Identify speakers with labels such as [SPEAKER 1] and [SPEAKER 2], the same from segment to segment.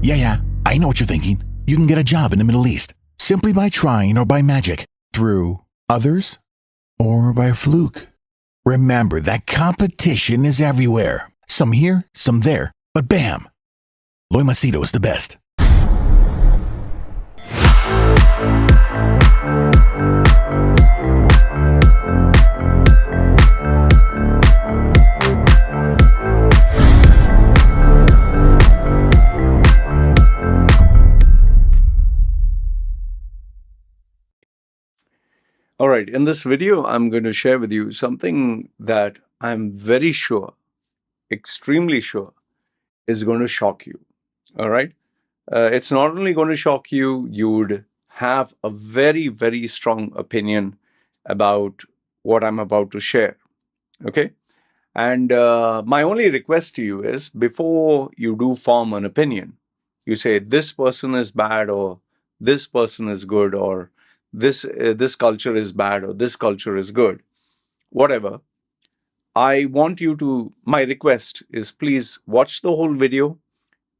[SPEAKER 1] Yeah, I know what you're thinking. You can get a job in the Middle East simply by trying or by magic, through others, or by a fluke. Remember that competition is everywhere. Some here, some there, but bam! Loy Machedo is the best.
[SPEAKER 2] All right, in this video, I'm going to share with you something that I'm very sure, extremely sure, is going to shock you. All right. It's not only going to shock you, you would have a very, very strong opinion about what I'm about to share. Okay. And my only request to you is before you do form an opinion, you say this person is bad or this person is good or this culture is bad or this culture is good, whatever. I want you to, my request is please watch the whole video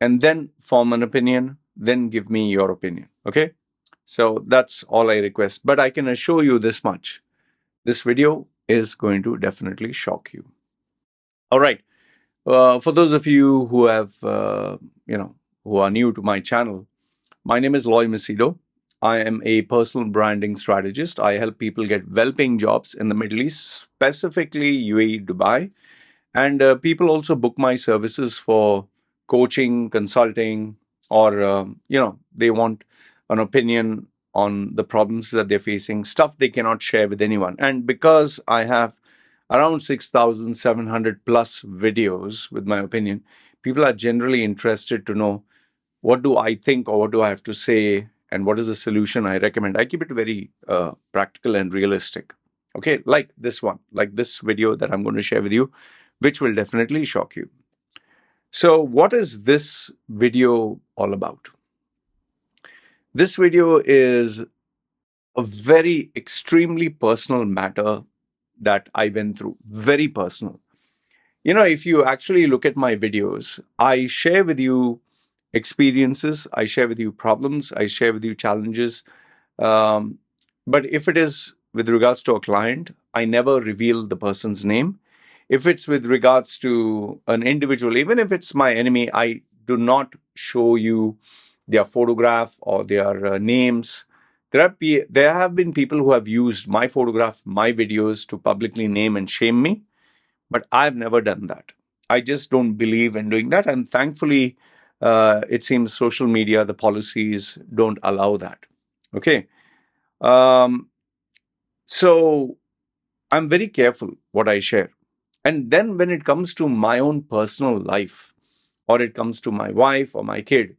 [SPEAKER 2] and then form an opinion, then give me your opinion. Okay? So that's all I request. But I can assure you this much. This video is going to definitely shock you. All right. For those of you who have, who are new to my channel, my name is Loy Machedo. I am a personal branding strategist. I help people get well-paying jobs in the Middle East, specifically UAE, Dubai. And people also book my services for coaching, consulting, or, they want an opinion on the problems that they're facing, stuff they cannot share with anyone. And because I have around 6,700 plus videos with my opinion, people are generally interested to know what do I think or what do I have to say and what is the solution I recommend. I keep it very practical and realistic. Okay, like this one, like this video that I'm going to share with you, which will definitely shock you. So what is this video all about? This video is a very extremely personal matter that I went through, very personal. You know, if you actually look at my videos, I share with you experiences, I share with you problems, I share with you challenges. But if it is with regards to a client, I never reveal the person's name. If it's with regards to an individual, even if it's my enemy, I do not show you their photograph or their names. There have been people who have used my photograph, my videos to publicly name and shame me, but I've never done that. I just don't believe in doing that. And thankfully, it seems social media, the policies don't allow that. Okay. So I'm very careful what I share. And then when it comes to my own personal life, or it comes to my wife or my kid,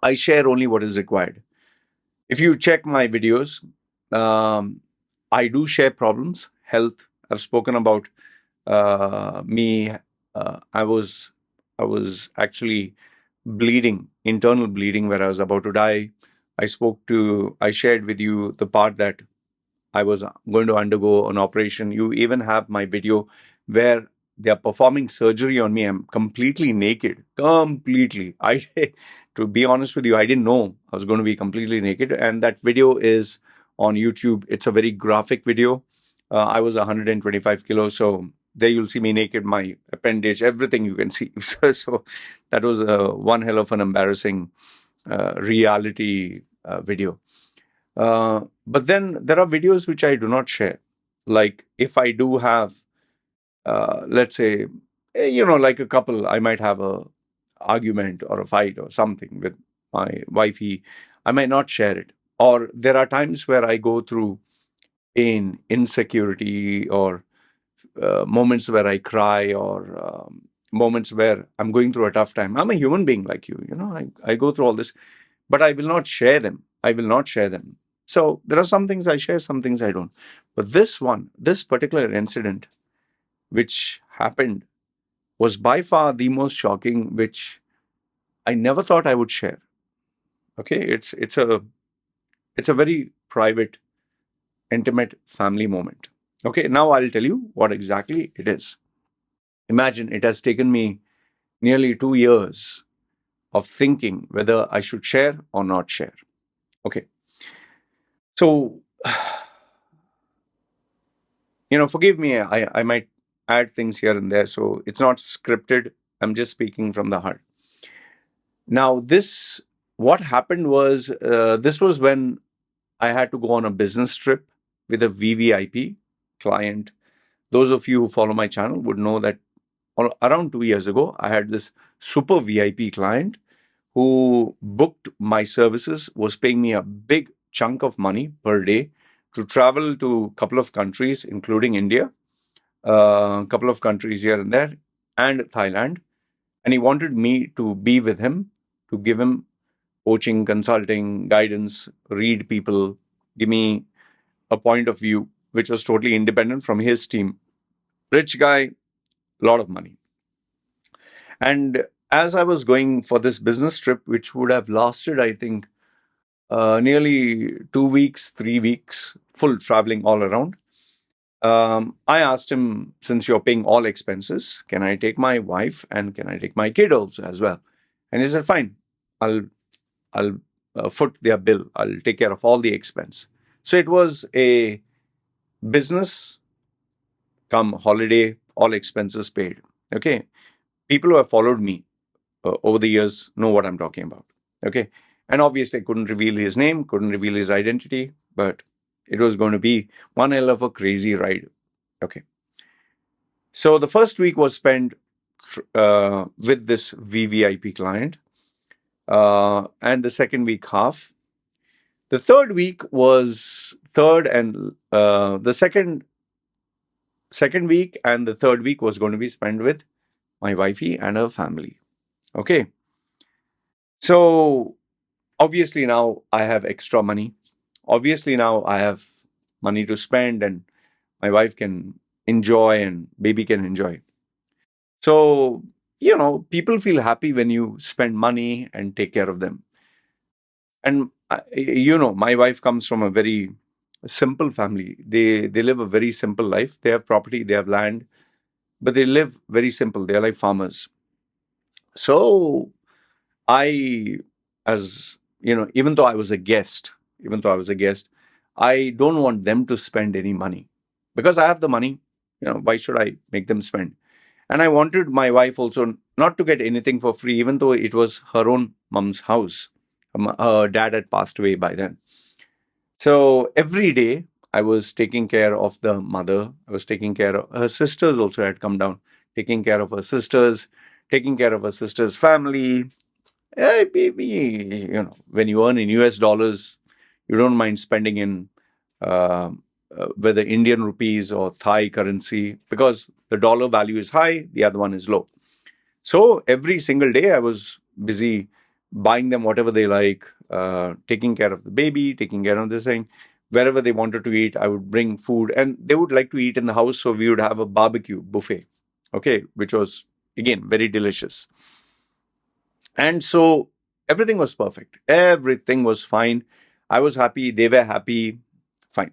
[SPEAKER 2] I share only what is required. If you check my videos, I do share problems, health. I've spoken about me. I was actually bleeding, internal bleeding, where I was about to die. I shared with you the part that I was going to undergo an operation. You even have my video where they are performing surgery on me. I'm completely naked, completely. To be honest with you, I didn't know I was going to be completely naked. And that video is on YouTube. It's a very graphic video. I was 125 kilos. So there you'll see me naked, my appendage, everything you can see. So that was one hell of an embarrassing reality video. But then there are videos which I do not share. Like if I do have, let's say, like a couple, I might have a argument or a fight or something with my wifey, I might not share it. Or there are times where I go through pain, insecurity, or moments where I cry, or moments where I'm going through a tough time. I'm a human being like you, I go through all this, but I will not share them. I will not share them. So there are some things I share, some things I don't. But this particular incident, which happened, was by far the most shocking, which I never thought I would share. Okay, it's a very private, intimate family moment. Okay, now I'll tell you what exactly it is. Imagine it has taken me nearly 2 years of thinking whether I should share or not share. Okay. So, forgive me, I might add things here and there. So it's not scripted. I'm just speaking from the heart. Now, what happened was, this was when I had to go on a business trip with a VVIP client. Those of you who follow my channel would know that around 2 years ago, I had this super VIP client who booked my services, was paying me a big chunk of money per day to travel to a couple of countries, including India, a couple of countries here and there, and Thailand. And he wanted me to be with him, to give him coaching, consulting, guidance, read people, give me a point of view which was totally independent from his team. Rich guy, lot of money. And as I was going for this business trip, which would have lasted, I think, nearly 2 weeks, 3 weeks, full traveling all around, I asked him, since you're paying all expenses, can I take my wife and can I take my kid also as well? And he said, fine, I'll foot their bill. I'll take care of all the expense. So it was a business come holiday, all expenses paid. Okay. People who have followed me over the years know what I'm talking about. Okay. And obviously I couldn't reveal his name, couldn't reveal his identity, but it was going to be one hell of a crazy ride. Okay. So the first week was spent with this VVIP client, and the second week half. The third week was the second week and the third week was going to be spent with my wifey and her family. Okay. So obviously now I have extra money. Obviously now I have money to spend and my wife can enjoy and baby can enjoy. So, people feel happy when you spend money and take care of them. And my wife comes from a very simple family. They live a very simple life. They have property, they have land, but they live very simple. They're like farmers. So I, as even though I was a guest, I don't want them to spend any money because I have the money. Why should I make them spend? And I wanted my wife also not to get anything for free, even though it was her own mom's house. Her dad had passed away by then. So every day I was taking care of the mother. I was taking care of her sisters also had come down, taking care of her sisters, taking care of her sister's family. Maybe, when you earn in US dollars, you don't mind spending in uh, whether Indian rupees or Thai currency because the dollar value is high, the other one is low. So every single day I was busy buying them whatever they like, taking care of the baby, taking care of this thing. Wherever they wanted to eat, I would bring food and they would like to eat in the house. So we would have a barbecue buffet, okay, which was, again, very delicious. And so everything was perfect. Everything was fine. I was happy. They were happy. Fine.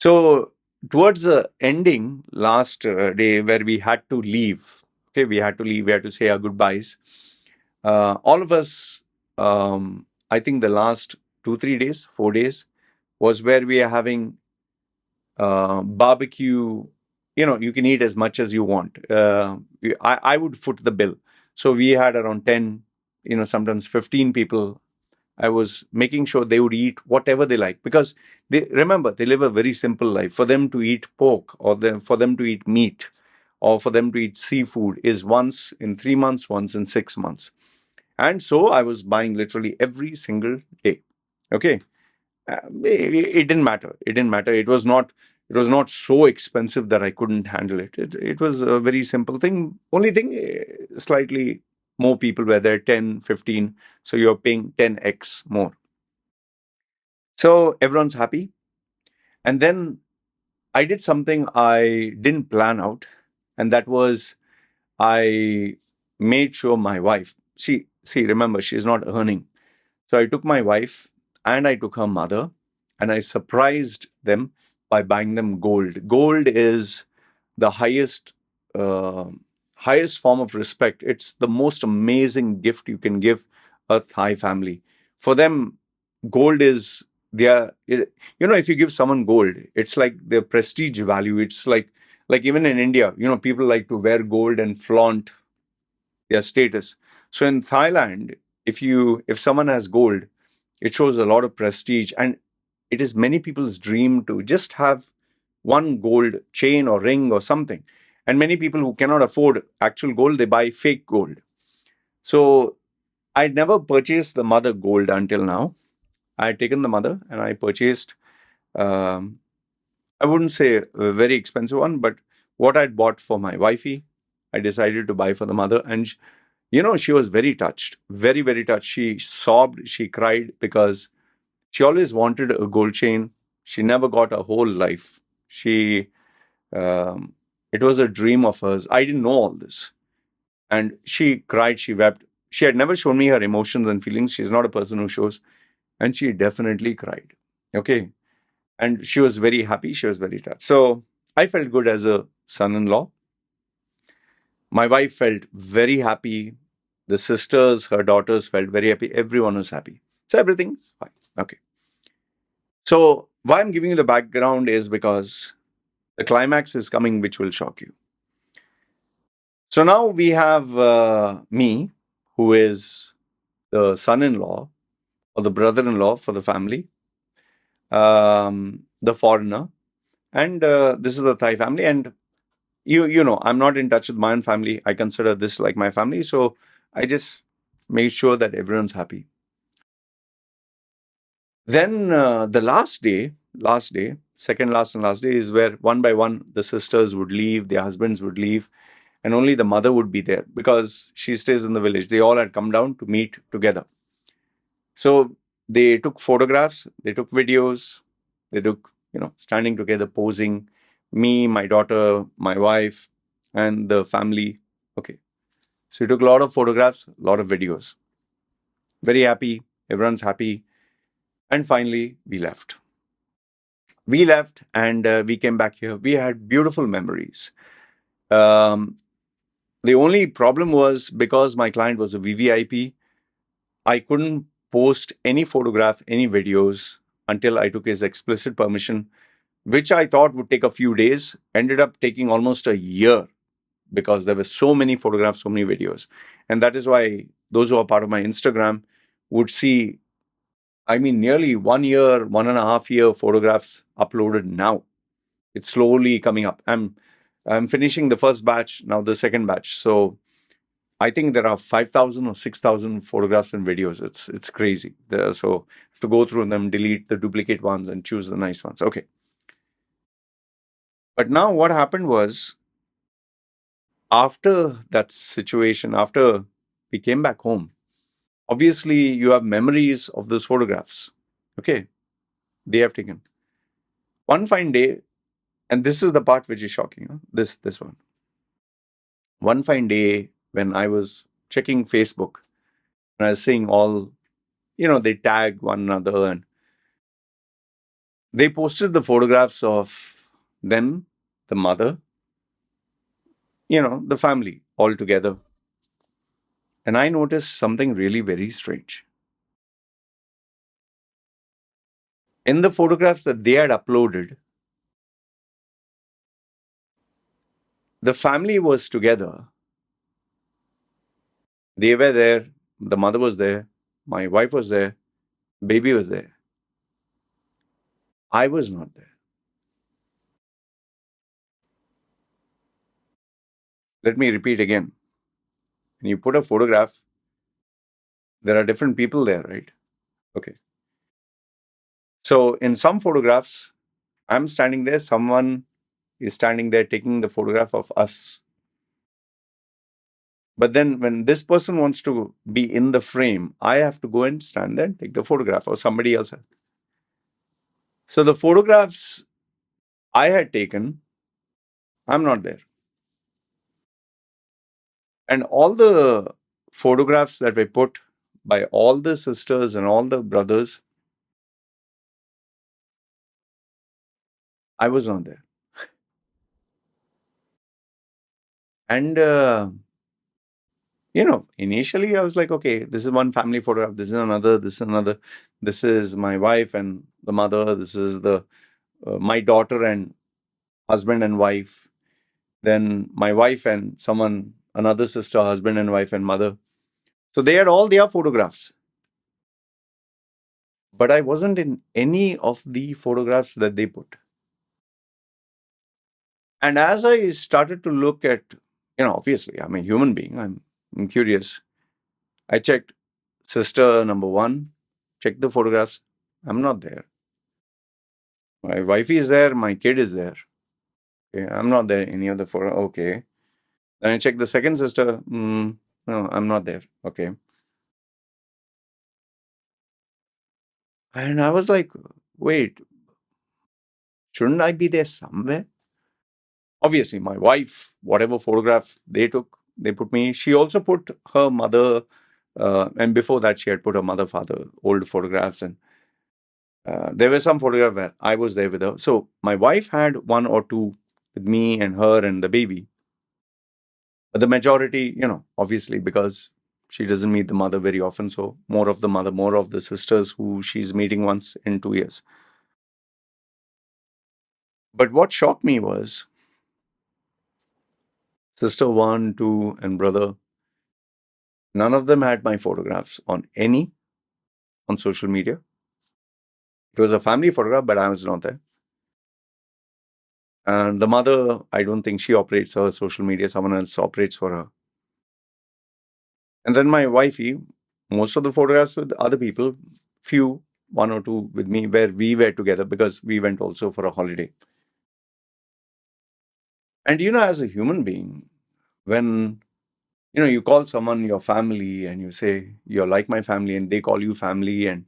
[SPEAKER 2] So towards the ending, last day where we had to leave, okay, we had to say our goodbyes. All of us, I think the last 2-3 days, 4 days, was where we are having barbecue. You can eat as much as you want. I would foot the bill. So we had around 10, sometimes 15 people. I was making sure they would eat whatever they like because they live a very simple life. For them to eat pork or for them to eat meat or for them to eat seafood is once in 3 months, once in 6 months. And so I was buying literally every single day. Okay. It didn't matter. It was not so expensive that I couldn't handle it. It was a very simple thing. Only thing, slightly more people were there, 10, 15. So you're paying 10x more. So everyone's happy. And then I did something I didn't plan out. And that was I made sure my wife, remember, she's not earning. So I took my wife and I took her mother and I surprised them by buying them gold. Gold is the highest highest form of respect. It's the most amazing gift you can give a Thai family. For them, gold is if you give someone gold, it's like their prestige value. It's like even in India, people like to wear gold and flaunt their status. So in Thailand, if someone has gold, it shows a lot of prestige, and it is many people's dream to just have one gold chain or ring or something. And many people who cannot afford actual gold, they buy fake gold. So I never purchased the mother gold until now. I had taken the mother and I purchased, um, I wouldn't say a very expensive one, but what I'd bought for my wifey, I decided to buy for the mother. And, she was very touched, very, very touched. She sobbed, she cried because she always wanted a gold chain. She never got her whole life. Um, it was a dream of hers. I didn't know all this. And she cried, she wept. She had never shown me her emotions and feelings. She's not a person who shows. And she definitely cried. Okay. And she was very happy. She was very touched. So I felt good as a son in law. My wife felt very happy. The sisters, her daughters felt very happy. Everyone was happy. So everything's fine. Okay. So why I'm giving you the background is because the climax is coming, which will shock you. So now we have me, who is the son-in-law or the brother-in-law for the family, the foreigner, and this is the Thai family. And I'm not in touch with my own family. I consider this like my family, so I just made sure that everyone's happy. Then the last day, second last and last day is where one by one the sisters would leave, their husbands would leave, and only the mother would be there because she stays in the village. They all had come down to meet together. So they took photographs, they took videos, they took, standing together, posing, me, my daughter, my wife, and the family. Okay. So we took a lot of photographs, a lot of videos. Very happy, everyone's happy. And finally, we left. We left and we came back here. We had beautiful memories. Um, the only problem was because my client was a VVIP, I couldn't post any photograph, any videos until I took his explicit permission, which I thought would take a few days, ended up taking almost a year because there were so many photographs, so many videos. And that is why those who are part of my Instagram would see, nearly 1 year, 1.5 year photographs uploaded now. It's slowly coming up. I'm finishing the first batch, now the second batch. So I think there are 5,000 or 6,000 photographs and videos. It's crazy. So I have to go through them, delete the duplicate ones, and choose the nice ones. Okay. But now what happened was, after that situation, after we came back home, obviously you have memories of those photographs. Okay. They have taken. One fine day, and this is the part which is shocking. This one. One fine day when I was checking Facebook, and I was seeing all, they tag one another and they posted the photographs of them, the mother, the family all together. And I noticed something really very strange. In the photographs that they had uploaded, the family was together. They were there. The mother was there. My wife was there. Baby was there. I was not there. Let me repeat again. When you put a photograph, there are different people there, right? Okay. So in some photographs, I'm standing there, someone is standing there taking the photograph of us. But then when this person wants to be in the frame, I have to go and stand there and take the photograph, or somebody else has. So the photographs I had taken, I'm not there. And all the photographs that were put by all the sisters and all the brothers, I was not there. And, initially I was like, okay, this is one family photograph, this is another, this is another. This is my wife and the mother, this is the my daughter and husband and wife. Then my wife and another sister, husband and wife and mother. So they had all their photographs. But I wasn't in any of the photographs that they put. And as I started to look at, obviously, I'm a human being, I'm curious. I checked sister number one, checked the photographs. I'm not there. My wife is there, my kid is there. Okay, I'm not there, any of the photo. Okay. Then I checked the second sister. No, I'm not there. Okay. And I was like, wait, shouldn't I be there somewhere? Obviously, my wife, whatever photograph they took, they put me. She also put her mother, and before that, she had put her mother, father, old photographs. And there were some photographs where I was there with her. So my wife had one or two with me and her and the baby. But the majority, obviously, because she doesn't meet the mother very often. So more of the mother, more of the sisters who she's meeting once in 2 years. But what shocked me was sister one, two, and brother. None of them had my photographs on social media. It was a family photograph, but I was not there. And the mother, I don't think she operates her social media. Someone else operates for her. And then my wifey, most of the photographs with other people, few, one or two with me, where we were together because we went also for a holiday. And as a human being, when you call someone your family and you say you're like my family and they call you family, and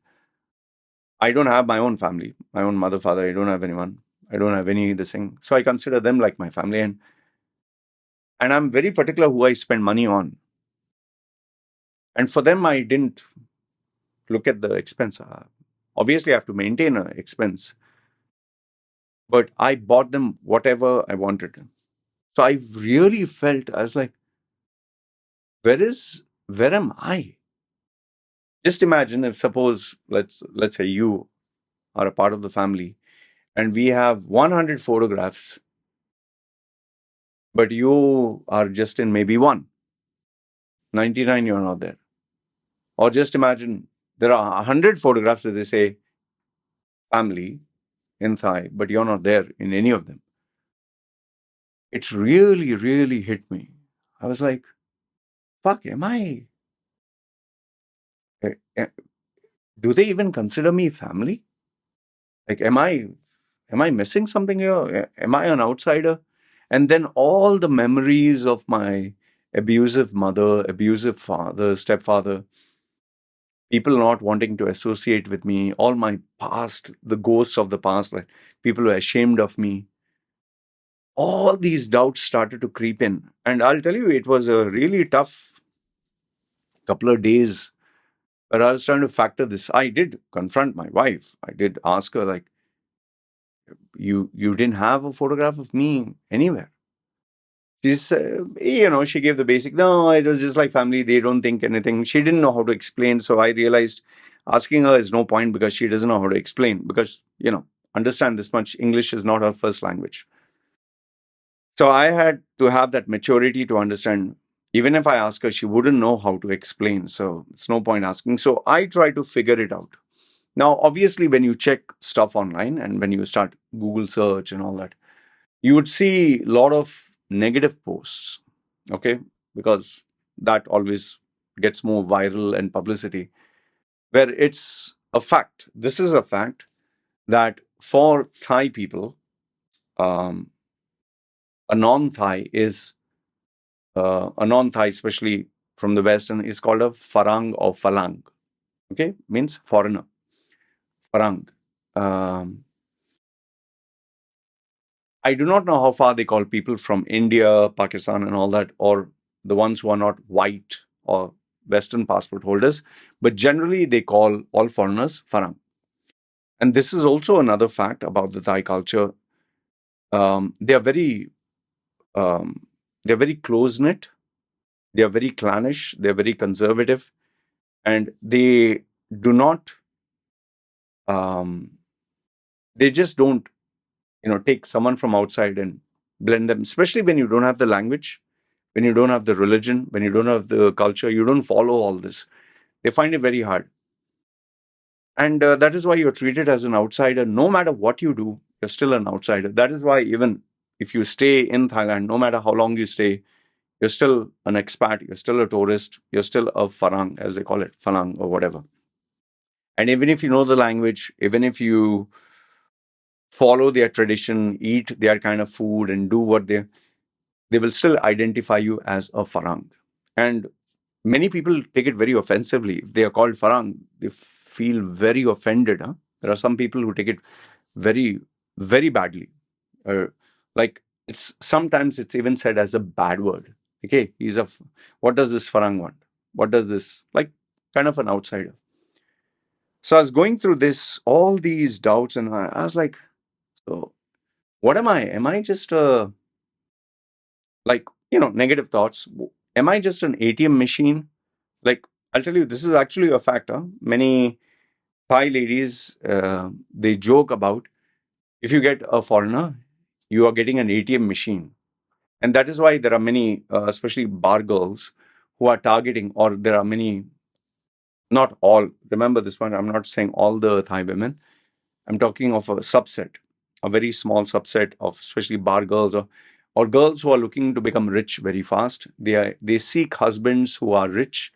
[SPEAKER 2] I don't have my own family, my own mother, father, I don't have anyone. I don't have any this thing. So I consider them like my family, and I'm very particular who I spend money on. And for them, I didn't look at the expense. Obviously, I have to maintain an expense, but I bought them whatever I wanted. So I really felt, I was like, where am I? Just imagine if suppose let's say you are a part of the family and we have 100 photographs, but you are just in maybe 99 you're not there. Or just imagine there are 100 photographs that they say family in Thai, but you're not there in any of them. It's really, really hit me. I was like, fuck, am I? eh, eh, Do they even consider me family? Like, am I missing something here? Am I an outsider? And then all the memories of my abusive mother, abusive father, stepfather, people not wanting to associate with me, all my past, the ghosts of the past, like people were ashamed of me. All these doubts started to creep in. And I'll tell you, it was a really tough couple of days where I was trying to factor this. I did confront my wife. I did ask her, like, you didn't have a photograph of me anywhere. She's, she gave the basic, no, it was just like family. They don't think anything. She didn't know how to explain. So I realized asking her is no point because she doesn't know how to explain. Because, understand this much, English is not her first language. So I had to have that maturity to understand, even if I ask her, she wouldn't know how to explain. So it's no point asking. So I try to figure it out. Now, obviously, when you check stuff online and when you start Google search and all that, you would see a lot of negative posts, okay? Because that always gets more viral and publicity, where it's a fact. This is a fact that for Thai people, um, a non-Thai, especially from the Western, is called a Farang or Falang. Okay, means foreigner. Farang. Um, I do not know how far they call people from India, Pakistan, and all that, or the ones who are not white or Western passport holders, but generally they call all foreigners Farang. And this is also another fact about the Thai culture. They are very, um, They're very close-knit, they're very clannish, they're very conservative, and they do not, um, they just don't, take someone from outside and blend them, especially when you don't have the language, when you don't have the religion, when you don't have the culture, you don't follow all this. They find it very hard. And that is why you're treated as an outsider. No matter what you do, you're still an outsider. That is why even if you stay in Thailand, no matter how long you stay, you're still an expat, you're still a tourist, you're still a Farang, as they call it, Farang or whatever. And even if you know the language, even if you follow their tradition, eat their kind of food, and do what they will still identify you as a Farang. And many people take it very offensively. If they are called Farang, they feel very offended. Huh? There are some people who take it very, very badly. Like sometimes it's even said as a bad word. Okay, what does this Farang want? What does this, like, kind of an outsider? So I was going through all these doubts, and I was like, so what am I? Am I just negative thoughts? Am I just an ATM machine? Like, I'll tell you, this is actually a factor. Many Thai ladies, they joke about, if you get a foreigner, you are getting an ATM machine. And that is why there are many, especially bar girls, who are targeting, or there are many, not all, remember this one, I'm not saying all the Thai women. I'm talking of a subset, a very small subset of especially bar girls, or girls who are looking to become rich very fast. They seek husbands who are rich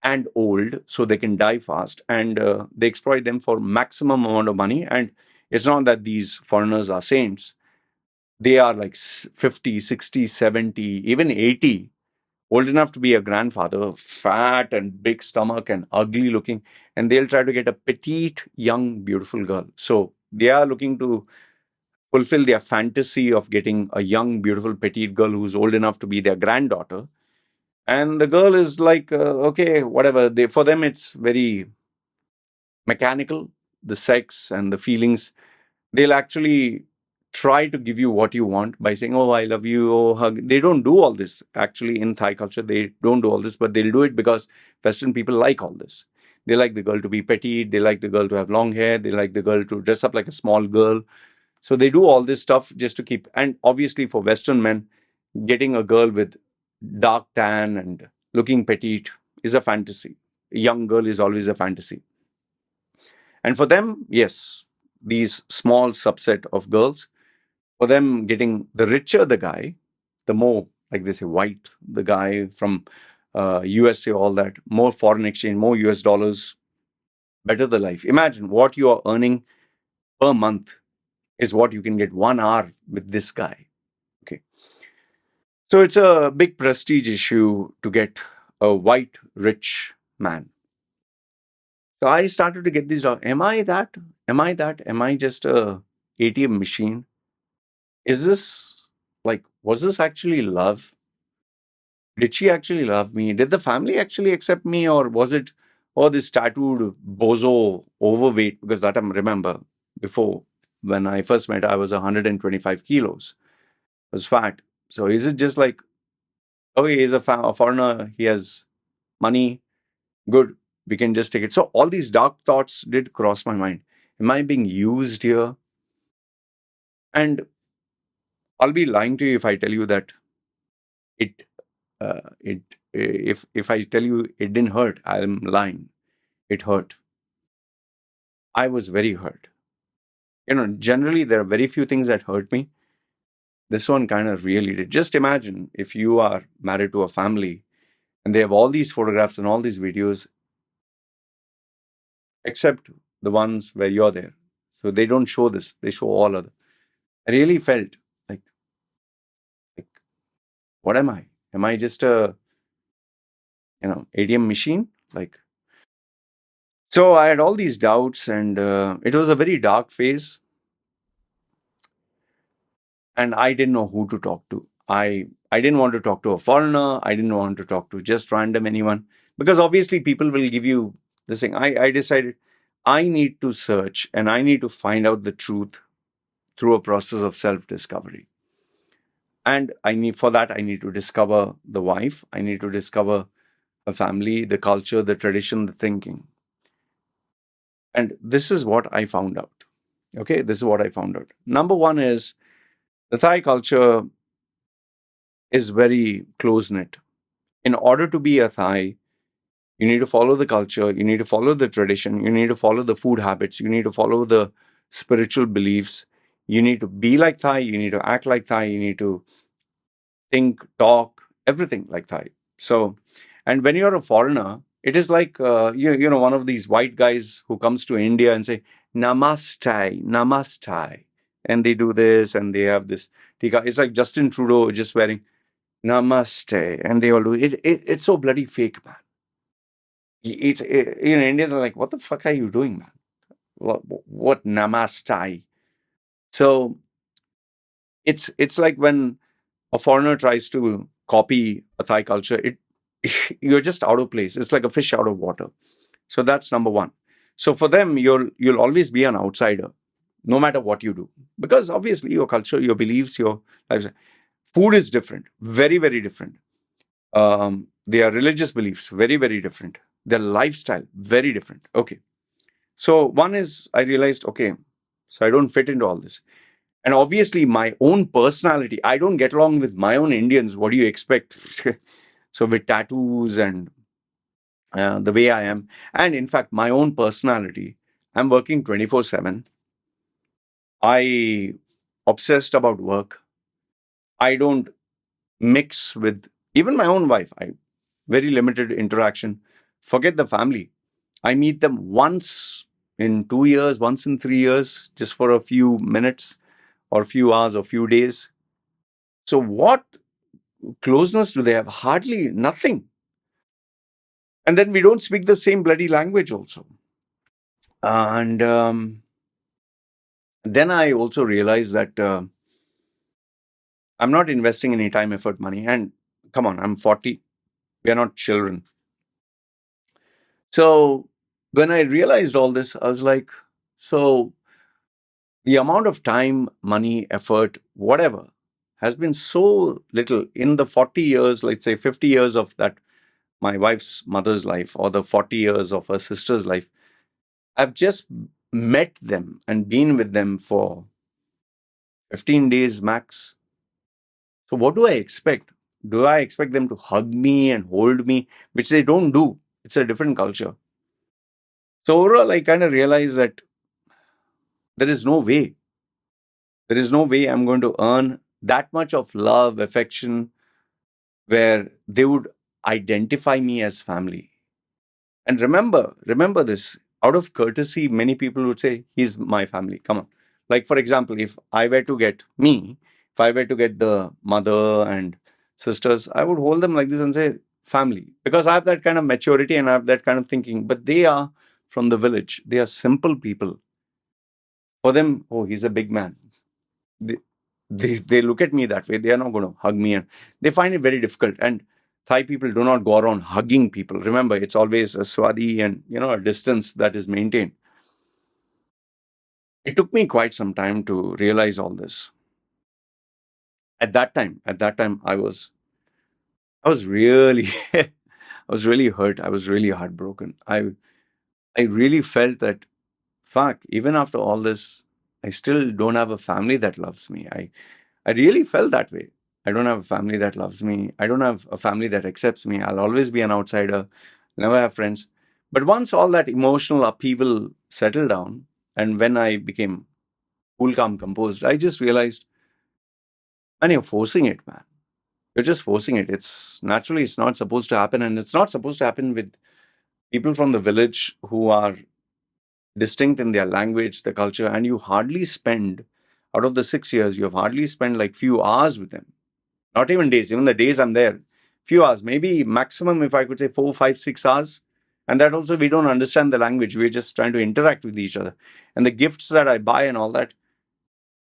[SPEAKER 2] and old so they can die fast, and they exploit them for maximum amount of money. And it's not that these foreigners are saints. They are like 50, 60, 70, even 80, old enough to be a grandfather, fat and big stomach and ugly looking, and they'll try to get a petite, young, beautiful girl. So they are looking to fulfill their fantasy of getting a young, beautiful, petite girl who's old enough to be their granddaughter. And the girl is like, okay, whatever. For them, it's very mechanical, the sex and the feelings. They'll actually try to give you what you want by saying, oh, I love you, oh, hug. They don't do all this. Actually, in Thai culture, they don't do all this, but they'll do it because Western people like all this. They like the girl to be petite. They like the girl to have long hair. They like the girl to dress up like a small girl. So they do all this stuff just to keep. And obviously, for Western men, getting a girl with dark tan and looking petite is a fantasy. A young girl is always a fantasy. And for them, yes, these small subset of girls, for them, getting the richer the guy, the more, like they say, white the guy from USA, all that, more foreign exchange, more US dollars, better the life. Imagine what you are earning per month is what you can get 1 hour with this guy. Okay. So it's a big prestige issue to get a white, rich man. So I started to get these. Am I that? Am I that? Am I just a ATM machine? Is this, like, was this actually love? Did she actually love me? Did the family actually accept me? Or was it, oh, this tattooed bozo overweight? Because that I remember before, when I first met her, I was 125 kilos. I was fat. So is it just like, okay, he's a foreigner, he has money, good, we can just take it. So all these dark thoughts did cross my mind. Am I being used here? And I'll be lying to you if I tell you that if I tell you it didn't hurt, I'm lying. It hurt. I was very hurt. Generally there are very few things that hurt me. This one kind of really did. Just imagine if you are married to a family and they have all these photographs and all these videos, except the ones where you're there. So they don't show this. They show all other. I really felt like, what am I? Am I just a, ATM machine? Like, so I had all these doubts, and it was a very dark phase. And I didn't know who to talk to. I didn't want to talk to a foreigner. I didn't want to talk to just random anyone, because obviously people will give you this thing. I decided I need to search and I need to find out the truth through a process of self-discovery. And for that, I need to discover the wife. I need to discover a family, the culture, the tradition, the thinking. And this is what I found out. Okay, this is what I found out. Number one is the Thai culture is very close knit. In order to be a Thai, you need to follow the culture, you need to follow the tradition, you need to follow the food habits, you need to follow the spiritual beliefs, you need to be like Thai, you need to act like Thai, you need to think, talk, everything like Thai. So, and when you're a foreigner, it is like one of these white guys who comes to India and say namaste, namaste, and they do this and they have this tika. It's like Justin Trudeau just wearing namaste, and they all do it. It's so bloody fake, man. Indians are like, what the fuck are you doing, man? What namaste? So it's like when a foreigner tries to copy a Thai culture, you're just out of place. It's like a fish out of water. So that's number one. So for them, you'll always be an outsider, no matter what you do, because obviously your culture, your beliefs, your lifestyle. Food is different, very very different. Their religious beliefs, very very different. Their lifestyle, very different. Okay. So one is I realized, okay, so I don't fit into all this. And obviously, my own personality, I don't get along with my own Indians. What do you expect? So, with tattoos and the way I am, and in fact, my own personality, I'm working 24/7. I obsessed about work. I don't mix with even my own wife. I very limited interaction. Forget the family. I meet them once in 2 years, once in 3 years, just for a few minutes or few hours or few days. So what closeness do they have? Hardly nothing. And then we don't speak the same bloody language also. And then I also realized that I'm not investing any time, effort, money. And come on, I'm 40. We are not children. So when I realized all this, I was like, so the amount of time, money, effort, whatever, has been so little in the 40 years, let's say 50 years of that, my wife's mother's life, or the 40 years of her sister's life. I've just met them and been with them for 15 days max. So what do I expect? Do I expect them to hug me and hold me, which they don't do? It's a different culture. So overall, I kind of realized that there is no way. There is no way I'm going to earn that much of love, affection, where they would identify me as family. And remember this. Out of courtesy, many people would say, he's my family. Come on. Like, for example, if I were to get the mother and sisters, I would hold them like this and say, family. Because I have that kind of maturity and I have that kind of thinking. But they are from the village. They are simple people. For them, oh, he's a big man. They, they look at me that way. They are not going to hug me. And they find it very difficult. And Thai people do not go around hugging people. Remember, it's always a swadi and, a distance that is maintained. It took me quite some time to realize all this. At that time, I was really, I was really hurt. I was really heartbroken. I really felt that, fuck, even after all this, I still don't have a family that loves me. I really felt that way. I don't have a family that loves me. I don't have a family that accepts me. I'll always be an outsider, never have friends. But once all that emotional upheaval settled down, and when I became cool, calm, composed, I just realized, man, you're forcing it, man. You're just forcing it. It's naturally, it's not supposed to happen. And it's not supposed to happen with people from the village who are distinct in their language, their culture, and you hardly spend, out of the 6 years, you've hardly spent like few hours with them. Not even days, even the days I'm there, few hours, maybe maximum, if I could say 4, 5, 6 hours. And that also, we don't understand the language. We're just trying to interact with each other. And the gifts that I buy and all that,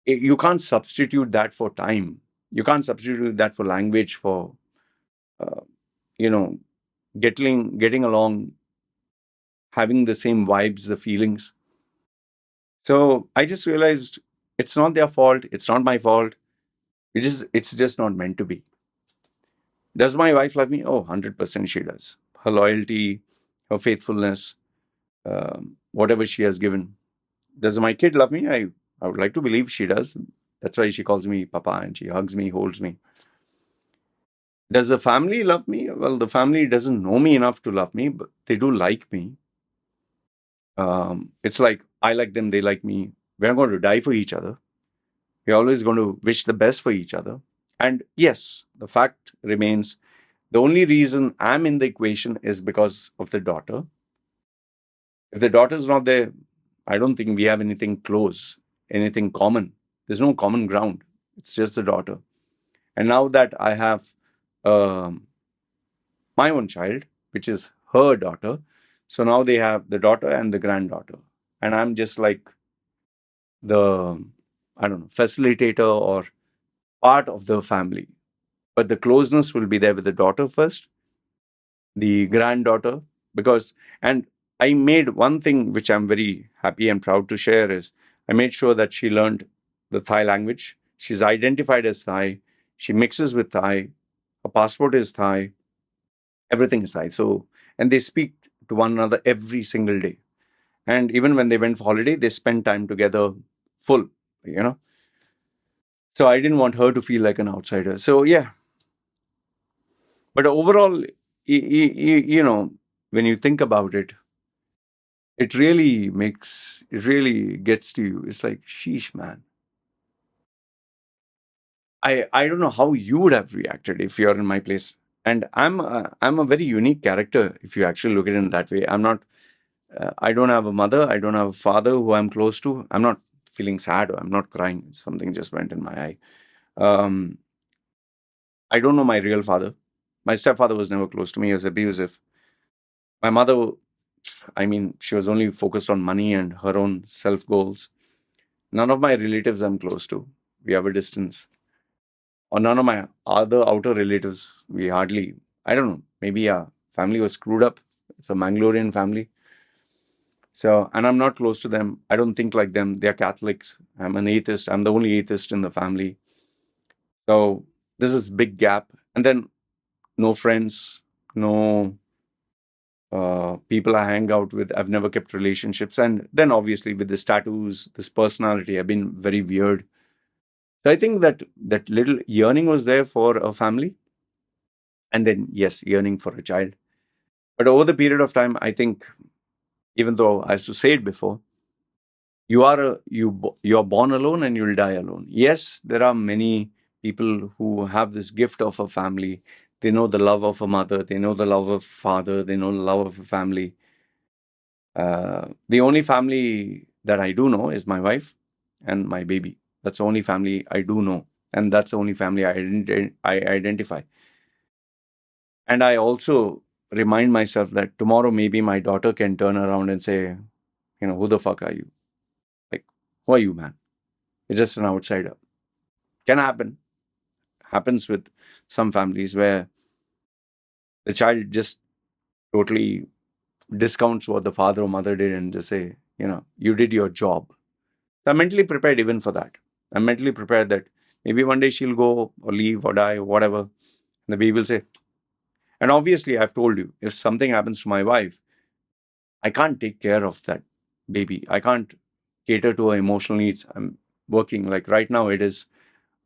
[SPEAKER 2] you can't substitute that for time. You can't substitute that for language, for, uh, you know, getting along, having the same vibes, the feelings. So I just realized it's not their fault. It's not my fault. It's just not meant to be. Does my wife love me? Oh, 100% she does. Her loyalty, her faithfulness, whatever she has given. Does my kid love me? I would like to believe she does. That's why she calls me Papa and she hugs me, holds me. Does the family love me? Well, the family doesn't know me enough to love me, but they do like me. It's like I like them, they like me. We're not going to die for each other. We're always going to wish the best for each other. And yes, the fact remains the only reason I'm in the equation is because of the daughter. If the daughter's not there, I don't think we have anything close, anything common. There's no common ground. It's just the daughter. And now that I have my own child, which is her daughter, so now they have the daughter and the granddaughter. And I'm just like the, I don't know, facilitator or part of the family. But the closeness will be there with the daughter first, the granddaughter, because, and I made one thing which I'm very happy and proud to share is I made sure that she learned the Thai language. She's identified as Thai. She mixes with Thai. Her passport is Thai. Everything is Thai. So, and they speak to one another every single day. And even when they went for holiday, they spend time together full, you know. So I didn't want her to feel like an outsider. So yeah. But overall, you know, when you think about it, it really gets to you. It's like, sheesh, man. I don't know how you would have reacted if you're in my place. And I'm a very unique character if you actually look at it in that way. I'm not. I don't have a mother. I don't have a father who I'm close to. I'm not feeling sad or I'm not crying. Something just went in my eye. Um, I don't know my real father. My stepfather was never close to me. He was abusive. My mother, I mean, she was only focused on money and her own self goals. None of my relatives I'm close to. We have a distance. Or none of my other outer relatives, we hardly, I don't know, maybe our family was screwed up. It's a Mangalorean family. So, and I'm not close to them. I don't think like them. They're Catholics. I'm an atheist. I'm the only atheist in the family. So, this is big gap. And then no friends, no people I hang out with. I've never kept relationships. And then obviously with this tattoos, this personality, I've been very weird. So I think that little yearning was there for a family. And then, yes, yearning for a child. But over the period of time, I think, even though I used to say it before, you are born alone and you'll die alone. Yes, there are many people who have this gift of a family. They know the love of a mother. They know the love of a father. They know the love of a family. The only family that I do know is my wife and my baby. That's the only family I do know. And that's the only family I identify. And I also remind myself that tomorrow maybe my daughter can turn around and say, you know, who the fuck are you? Like, who are you, man? You're just an outsider. Can happen. Happens with some families where the child just totally discounts what the father or mother did and just say, you know, you did your job. So I'm mentally prepared even for that. I'm mentally prepared that maybe one day she'll go or leave or die or whatever. And the baby will say, and obviously I've told you, if something happens to my wife, I can't take care of that baby. I can't cater to her emotional needs. I'm working. Like right now it is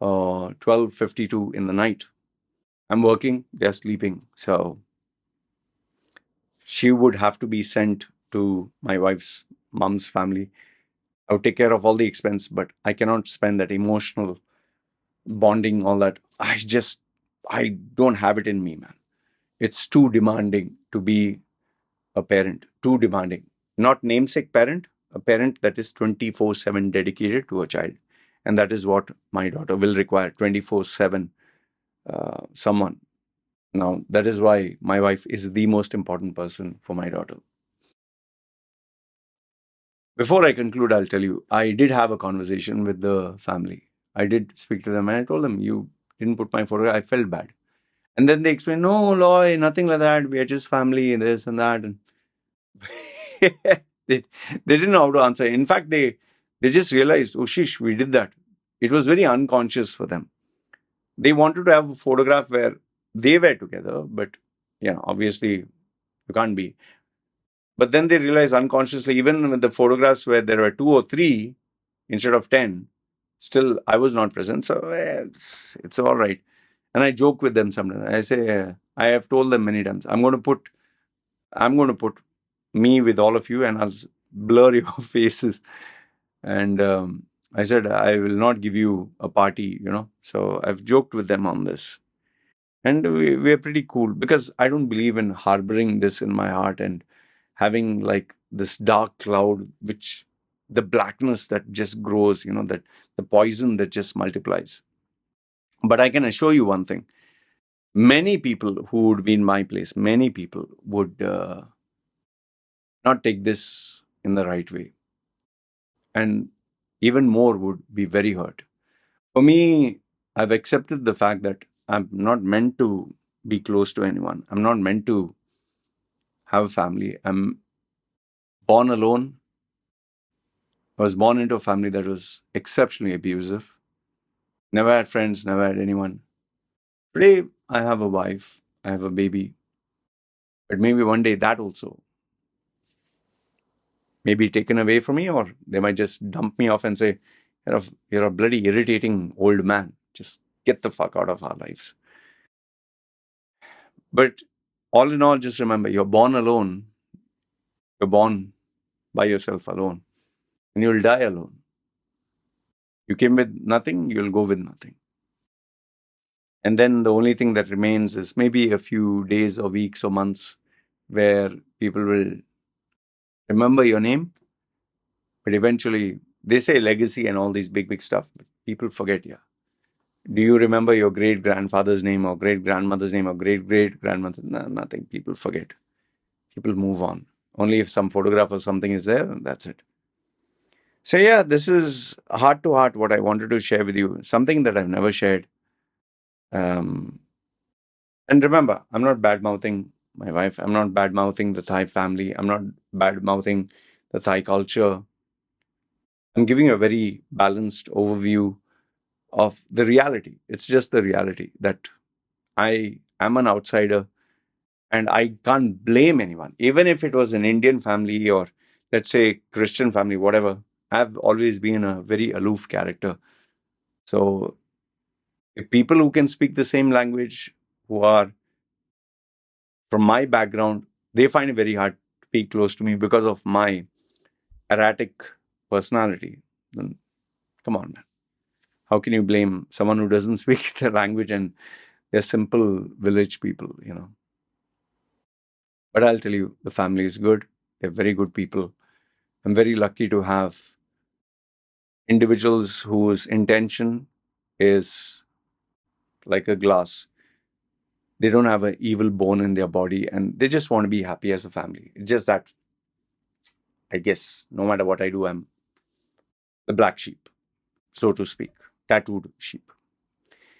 [SPEAKER 2] 12:52 in the night. I'm working, they're sleeping. So she would have to be sent to my wife's mom's family. I would take care of all the expense, but I cannot spend that emotional bonding, all that. I don't have it in me, man. It's too demanding to be a parent, too demanding. Not namesake parent, a parent that is 24/7 dedicated to a child. And that is what my daughter will require, 24/7 someone. Now, that is why my wife is the most important person for my daughter. Before I conclude, I'll tell you, I did have a conversation with the family. I did speak to them and I told them, you didn't put my photo. I felt bad. And then they explained, no, Loy, nothing like that. We are just family, this and that. And they didn't know how to answer. In fact, they just realized, oh, shish, we did that. It was very unconscious for them. they wanted to have a photograph where they were together, but obviously you can't be. But then they realized unconsciously, even with the photographs where there were 2 or 3 instead of 10, still I was not present. So it's all right. And I joke with them sometimes. I say, I have told them many times, I'm going to put me with all of you, and I'll blur your faces. And I said, I will not give you a party, So I've joked with them on this. And we're pretty cool, because I don't believe in harboring this in my heart and having like this dark cloud, which the blackness that just grows, that the poison that just multiplies. But I can assure you one thing. Many people who would be in my place, many people would not take this in the right way. And even more would be very hurt. For me, I've accepted the fact that I'm not meant to be close to anyone. I'm not meant to have a family. I'm born alone. I was born into a family that was exceptionally abusive. Never had friends, never had anyone. Today, I have a wife, I have a baby. But maybe one day that also may be taken away from me, or they might just dump me off and say, you're a bloody irritating old man. Just get the fuck out of our lives. But all in all, just remember, you're born alone. You're born by yourself alone. And you'll die alone. You came with nothing, you'll go with nothing. And then the only thing that remains is maybe a few days or weeks or months where people will remember your name. But eventually, they say legacy and all these big stuff, but people forget, Do you remember your great-grandfather's name or great-grandmother's name or great-great-grandmother? No, nothing. People forget. People move on. Only if some photograph or something is there, that's it. So this is heart to heart what I wanted to share with you. Something that I've never shared. And remember, I'm not bad-mouthing my wife. I'm not bad-mouthing the Thai family. I'm not bad-mouthing the Thai culture. I'm giving a very balanced overview of the reality. It's just the reality that I am an outsider and I can't blame anyone. Even if it was an Indian family or, let's say, Christian family, whatever, I've always been a very aloof character. So if people who can speak the same language, who are from my background, they find it very hard to be close to me because of my erratic personality, then come on, man. How can you blame someone who doesn't speak the language and they're simple village people, But I'll tell you, the family is good. They're very good people. I'm very lucky to have individuals whose intention is like a glass. They don't have an evil bone in their body and they just want to be happy as a family. It's just that, I guess, no matter what I do, I'm the black sheep, so to speak, tattooed sheep.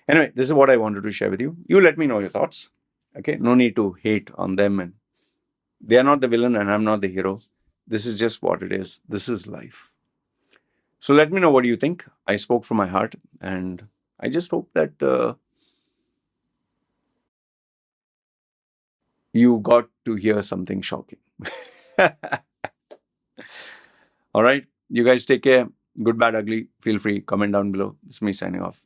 [SPEAKER 2] Anyway, this is what I wanted to share with you. You let me know your thoughts. Okay, no need to hate on them, and they are not the villain and I'm not the hero. This is just what it is. This is life. So let me know what you think. I spoke from my heart, and I just hope that you got to hear something shocking. All right, you guys take care. Good, bad, ugly. Feel free. Comment down below. This is me signing off.